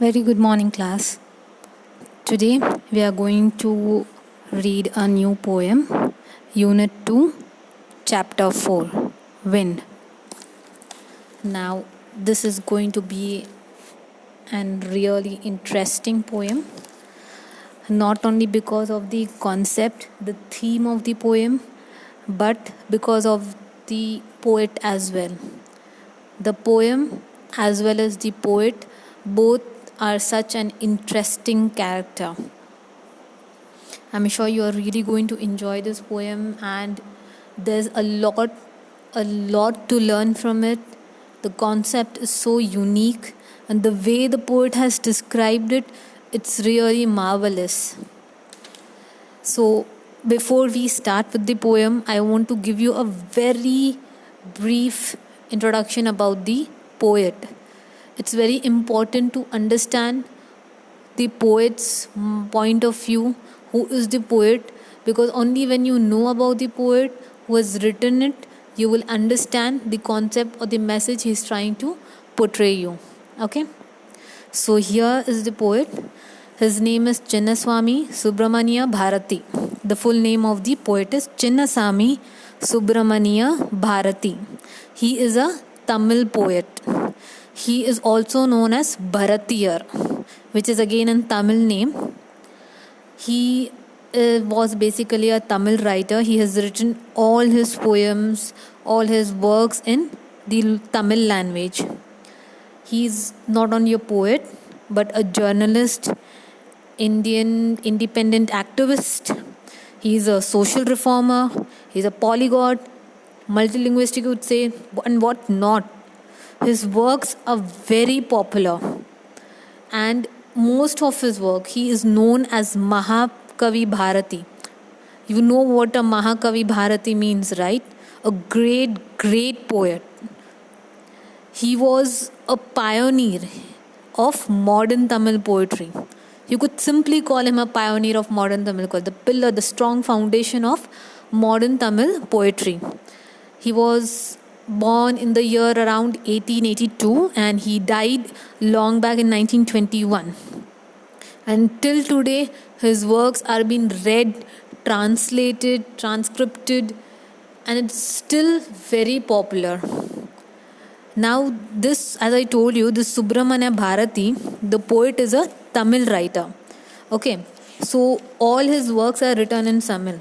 Very good morning, class. Today we are going to read a new poem, Unit 2, Chapter 4, Wind. Now, this is going to be a really interesting poem, not only because of the concept, the theme of the poem, but because of the poet as well. The poem as well as the poet both are such an interesting character. I'm sure you are really going to enjoy this poem, and there's a lot to learn from it. The concept is so unique, and the way the poet has described it, it's really marvelous. So, before we start with the poem, I want to give you a very brief introduction about the poet. It's very important to understand the poet's point of view, who is the poet, because only when you know about the poet who has written it, you will understand the concept or the message he's trying to portray you. Okay? So here is the poet. His name is Chinnaswamy Subramania Bharati. The full name of the poet is Chinnaswamy Subramania Bharati. He is a Tamil poet. He is also known as Bharatiyar, which is again a Tamil name. He was basically a Tamil writer. He has written all his poems, all his works in the Tamil language. He is not only a poet, but a journalist, Indian independent activist. He is a social reformer. He is a polyglot, multilinguistic, would say, and what not. His works are very popular, and most of his work, he is known as Mahakavi Bharati. You know what a Mahakavi Bharati means, right? A great poet. He was a pioneer of modern Tamil poetry. You could simply call him a pioneer of modern Tamil poetry, the pillar, the strong foundation of modern Tamil poetry. He was born in the year around 1882 and he died long back in 1921. And till today, his works are being read, translated, transcribed, and it's still very popular. Now, this, as I told you, this Subramania Bharati, the poet, is a Tamil writer. Okay, so all his works are written in Tamil.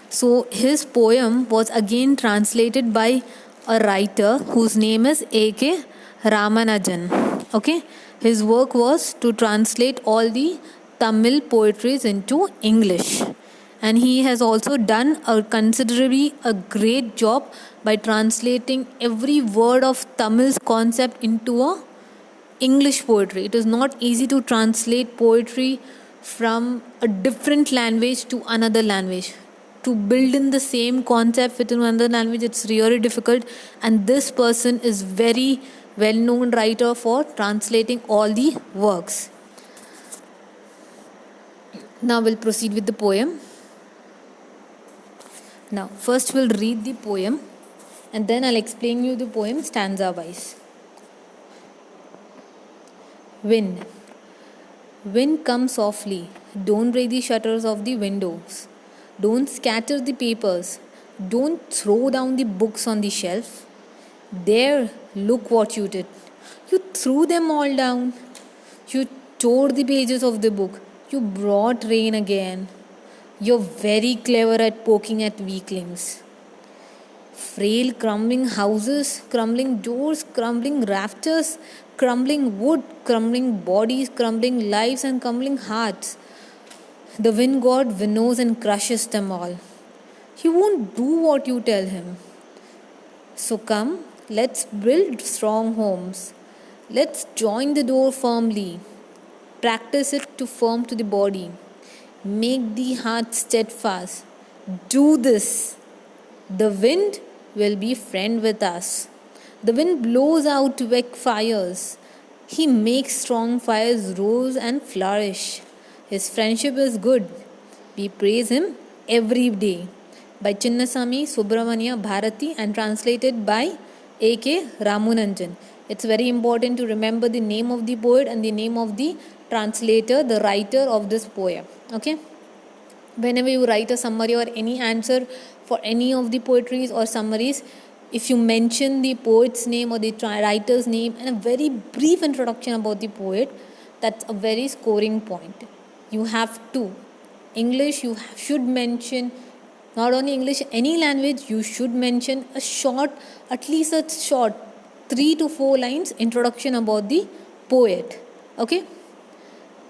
So his poem was again translated by a writer whose name is A.K. Ramanujan. Okay, his work was to translate all the Tamil poetries into English, and he has also done a considerably a great job by translating every word of Tamil's concept into a English poetry. It is not easy to translate poetry from a different language to another language. To build in the same concept within another language, it's really difficult, and this person is very well-known writer for translating all the works. Now we'll proceed with the poem. Now first we'll read the poem, and then I'll explain you the poem stanza wise. Wind. Wind, come softly. Don't break the shutters of the windows. Don't scatter the papers. Don't throw down the books on the shelf. There, look what you did. You threw them all down. You tore the pages of the book. You brought rain again. You're very clever at poking at weaklings. Frail, crumbling houses, crumbling doors, crumbling rafters, crumbling wood, crumbling bodies, crumbling lives, and crumbling hearts. The wind god winnows and crushes them all. He won't do what you tell him. So come, let's build strong homes. Let's join the door firmly. Practice it to firm to the body. Make the heart steadfast. Do this. The wind will be friend with us. The wind blows out wreck fires. He makes strong fires rose and flourish. His friendship is good. We praise him every day. By Chinnaswamy Subramania Bharati and translated by A.K. Ramanujan. It's very important to remember the name of the poet and the name of the translator, the writer of this poem. Okay. Whenever you write a summary or any answer for any of the poetries or summaries, if you mention the poet's name or the writer's name and a very brief introduction about the poet, that's a very scoring point. You have to. English, you should mention, not only English, any language, you should mention a short, at least a short 3 to 4 lines introduction about the poet. Okay.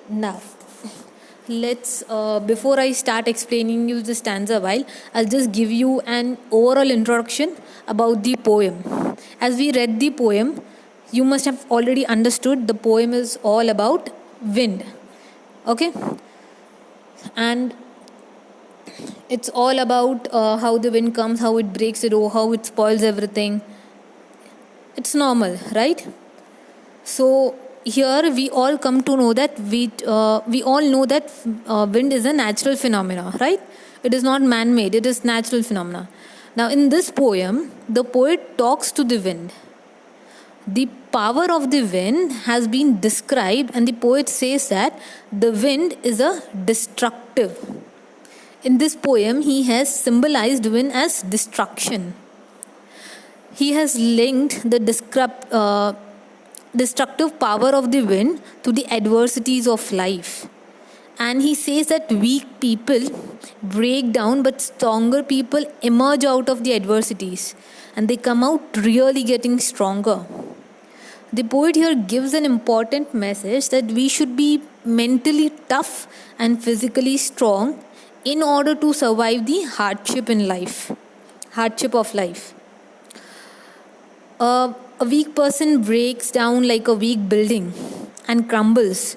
Now, let's before I start explaining you the stanza, I'll just give you an overall introduction about the poem. As we read the poem, you must have already understood the poem is all about wind. Okay. And it's all about how the wind comes, how it breaks the door, how it spoils everything. It's normal, right? So here we all come to know that we all know that wind is a natural phenomena, right? It is not man-made, it is natural phenomena. Now in this poem, the poet talks to the wind. The power of the wind has been described, and the poet says that the wind is a destructive. In this poem, he has symbolized wind as destruction. He has linked the destructive power of the wind to the adversities of life. And he says that weak people break down, but stronger people emerge out of the adversities and they come out really getting stronger. The poet here gives an important message that we should be mentally tough and physically strong in order to survive the hardship of life. A weak person breaks down like a weak building and crumbles.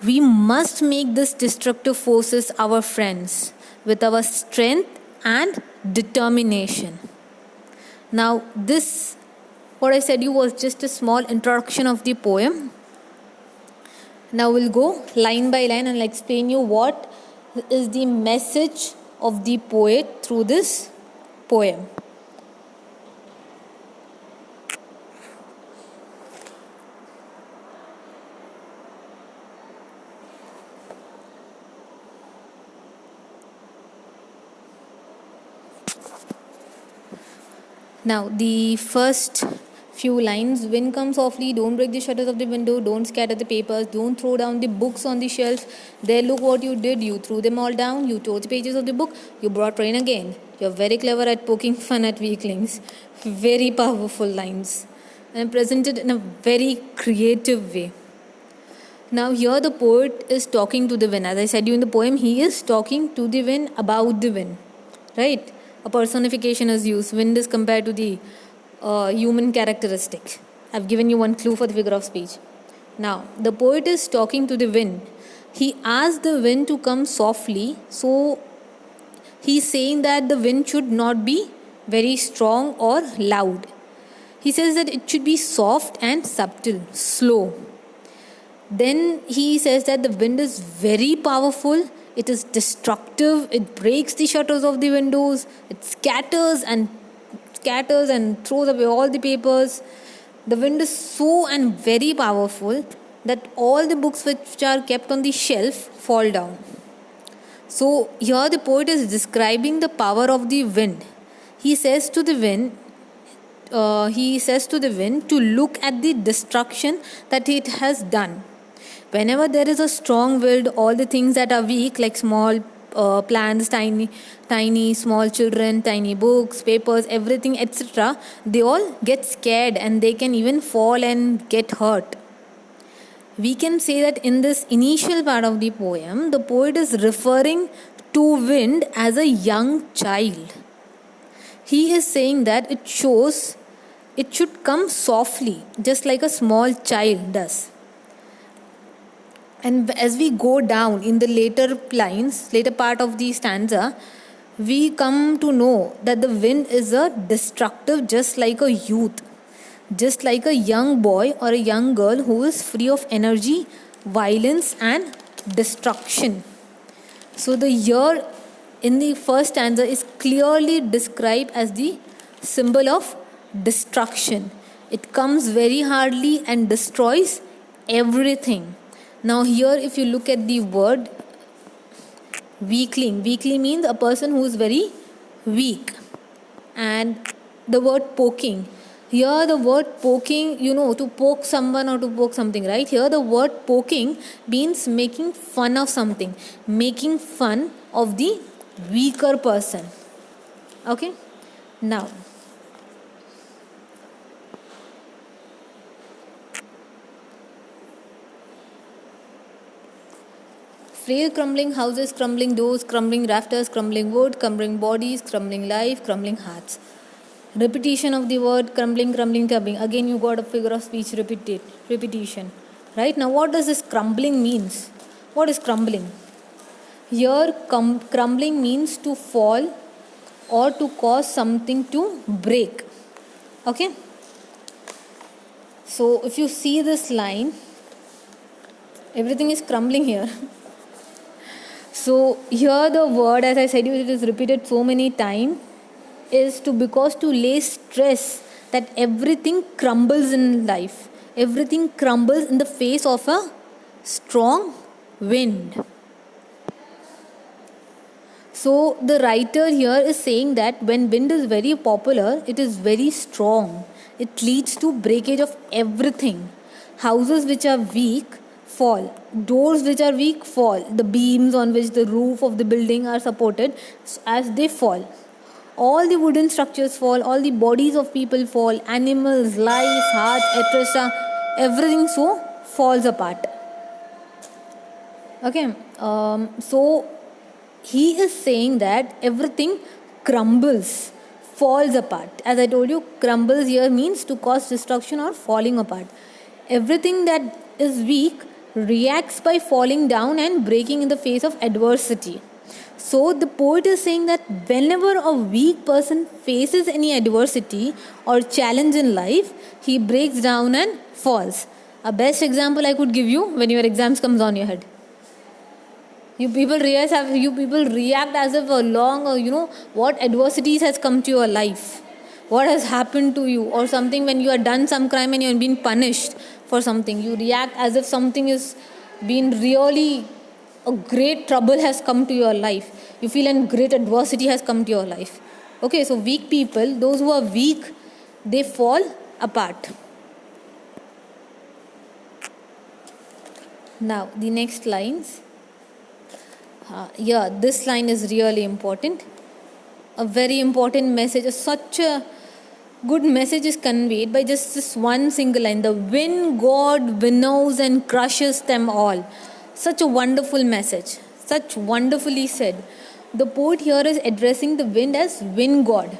We must make these destructive forces our friends with our strength and determination. Now, this, what I said you was just a small introduction of the poem. Now we'll go line by line and I'll explain you what is the message of the poet through this poem. Now, the first few lines: wind comes softly, don't break the shutters of the window, don't scatter the papers, don't throw down the books on the shelf. There, look what you did, you threw them all down, you tore the pages of the book, you brought rain again. You're very clever at poking fun at weaklings. Very powerful lines and presented in a very creative way. Now, here the poet is talking to the wind. As I said you in the poem, he is talking to the wind about the wind, right? A personification is used. Wind is compared to the human characteristic. I've given you one clue for the figure of speech. Now, the poet is talking to the wind. He asked the wind to come softly. So, he's saying that the wind should not be very strong or loud. He says that it should be soft and subtle, slow. Then he says that the wind is very powerful. It is destructive. It breaks the shutters of the windows. It scatters and throws away all the papers. The wind is so and very powerful that all the books which are kept on the shelf fall down. So here the poet is describing the power of the wind. He says to the wind to look at the destruction that it has done. Whenever there is a strong wind, all the things that are weak, like small plants, tiny small children, tiny books, papers, everything, etc., they all get scared and they can even fall and get hurt. We can say that in this initial part of the poem, the poet is referring to wind as a young child. He is saying that it should come softly, just like a small child does. And as we go down in the later part of the stanza, we come to know that the wind is a destructive, just like a youth, just like a young boy or a young girl who is free of energy, violence and destruction. So the year in the first stanza is clearly described as the symbol of destruction. It comes very hardly and destroys everything. Now here if you look at the word weakling means a person who is very weak. And the word poking, here the word poking, to poke someone or to poke something, right? Here the word poking means making fun of something, making fun of the weaker person. Okay, now frail crumbling houses, crumbling doors, crumbling rafters, crumbling wood, crumbling bodies, crumbling life, crumbling hearts. Repetition of the word crumbling, crumbling, crumbling. Again you got a figure of speech repetition. Right, now what does this crumbling means? What is crumbling? Here crumbling means to fall or to cause something to break. Okay, so if you see this line, everything is crumbling here. So here the word, as I said, it is repeated so many times, is because to lay stress that everything crumbles in life. Everything crumbles in the face of a strong wind. So the writer here is saying that when wind is very popular, it is very strong. It leads to breakage of everything. Houses which are weak fall. Doors which are weak fall. The beams on which the roof of the building are supported, as they fall, all the wooden structures fall, all the bodies of people fall, animals, life, hearts, etc. Everything so falls apart. Okay, so he is saying that everything crumbles, falls apart. As I told you, crumbles here means to cause destruction or falling apart. Everything that is weak reacts by falling down and breaking in the face of adversity. So the poet is saying that whenever a weak person faces any adversity or challenge in life, he breaks down and falls. A best example I could give you when your exams comes on your head. You people react as if along, or what adversities has come to your life, what has happened to you, or something. When you have done some crime and you have been punished for something, you react as if something is been really a great trouble has come to your life. You feel a great adversity has come to your life. Okay, so weak people, those who are weak, they fall apart. Now the next lines. This line is really important. A very important message. Such a good message is conveyed by just this one single line. The wind god winnows and crushes them all. Such a wonderful message. Such wonderfully said. The poet here is addressing the wind as wind god.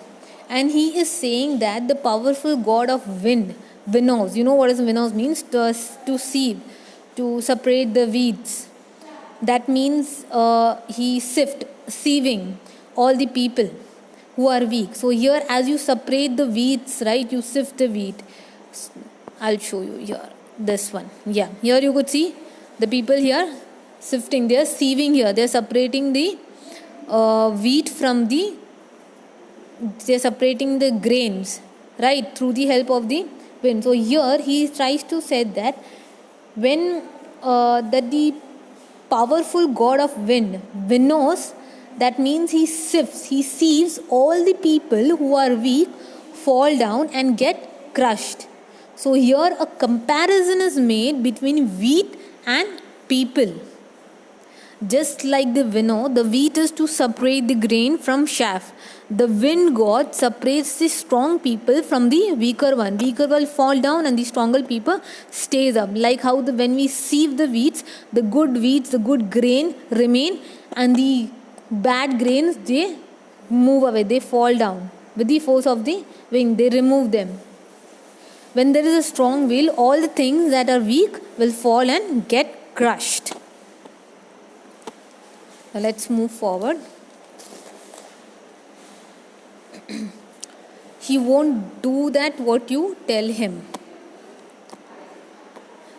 And he is saying that the powerful god of wind, winnows. You know what is winnows means? To sieve, to separate the weeds. That means he sieving all the people who are weak. So here, as you separate the weeds, right, you sift the wheat. I'll show you here, this one. Yeah, here you could see the people here sifting, they are sieving here. They are separating the wheat from the, they are separating the grains, right, through the help of the wind. So here he tries to say that when that the powerful god of wind winnows, that means he sieves all the people who are weak, fall down and get crushed. So here a comparison is made between wheat and people. Just like the winnow, the wheat is to separate the grain from chaff. The wind god separates the strong people from the weaker one. Weaker will fall down and the stronger people stays up. Like how when we sieve the wheats, the good grain remain, and the bad grains, they move away, they fall down. With the force of the wind, they remove them. When there is a strong will, all the things that are weak will fall and get crushed. Now let's move forward. He won't do that what you tell him.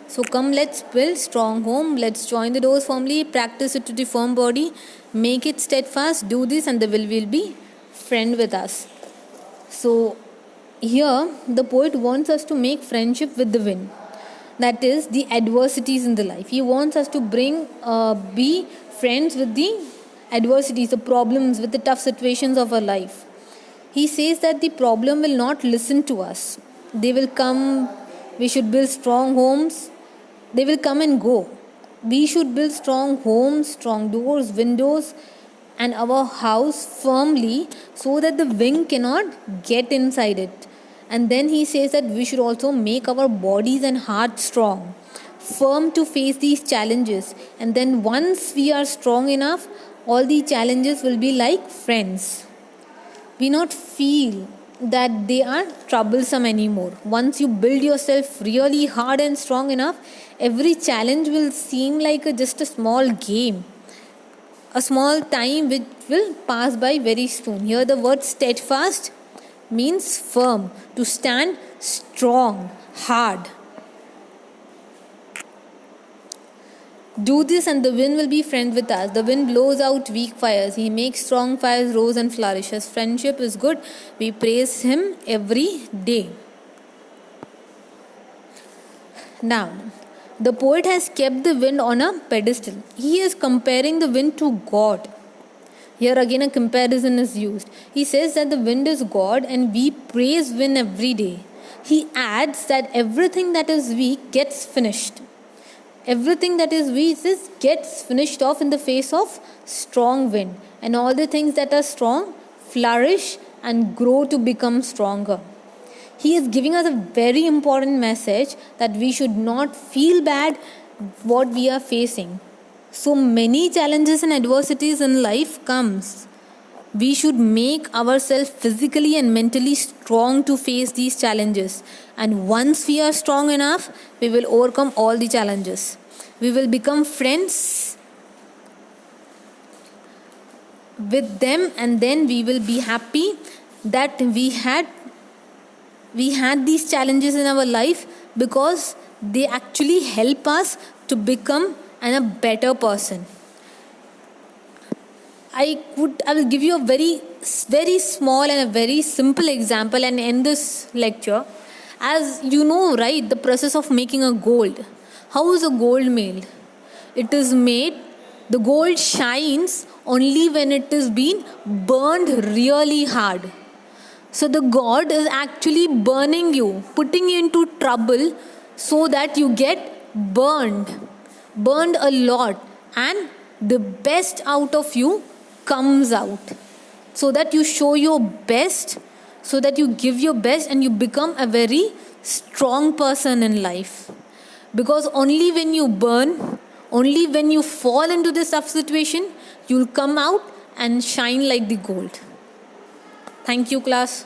So come, let's build strong home. Let's join the doors firmly. Practice it to the firm body. Make it steadfast. Do this and the will be friend with us. So Here, the poet wants us to make friendship with the wind. That is, the adversities in the life. He wants us to be friends with the adversities, the problems, with the tough situations of our life. He says that the problem will not listen to us. They will come, we should build strong homes. They will come and go. We should build strong homes, strong doors, windows, and our house firmly so that the wind cannot get inside it. And then he says that we should also make our bodies and hearts strong, firm to face these challenges. And then once we are strong enough, all the challenges will be like friends. We not feel that they are troublesome anymore. Once you build yourself really hard and strong enough, every challenge will seem like just a small game, a small time which will pass by very soon. Here the word steadfast means firm, to stand strong, hard. Do this and the wind will be friend with us. The wind blows out weak fires. He makes strong fires rose and flourish. His friendship is good. We praise him every day. Now, the poet has kept the wind on a pedestal. He is comparing the wind to God. Here again a comparison is used. He says that the wind is God and we praise wind every day. He adds that everything that is weak gets finished. Everything that is weak gets finished off in the face of strong wind. And all the things that are strong flourish and grow to become stronger. He is giving us a very important message that we should not feel bad what we are facing. So many challenges and adversities in life comes. We should make ourselves physically and mentally strong to face these challenges. And once we are strong enough, we will overcome all the challenges. We will become friends with them, and then we will be happy that we had these challenges in our life, because they actually help us to become a better person. I will give you a very, very small and a very simple example and end this lecture. As you know, right, the process of making a gold. How is a gold made? It is made, the gold shines only when it is being burned really hard. So the God is actually burning you, putting you into trouble so that you get burned a lot, and the best out of you comes out, so that you show your best, so that you give your best and you become a very strong person in life. Because only when you burn, only when you fall into this tough situation, you'll come out and shine like the gold. Thank you, class.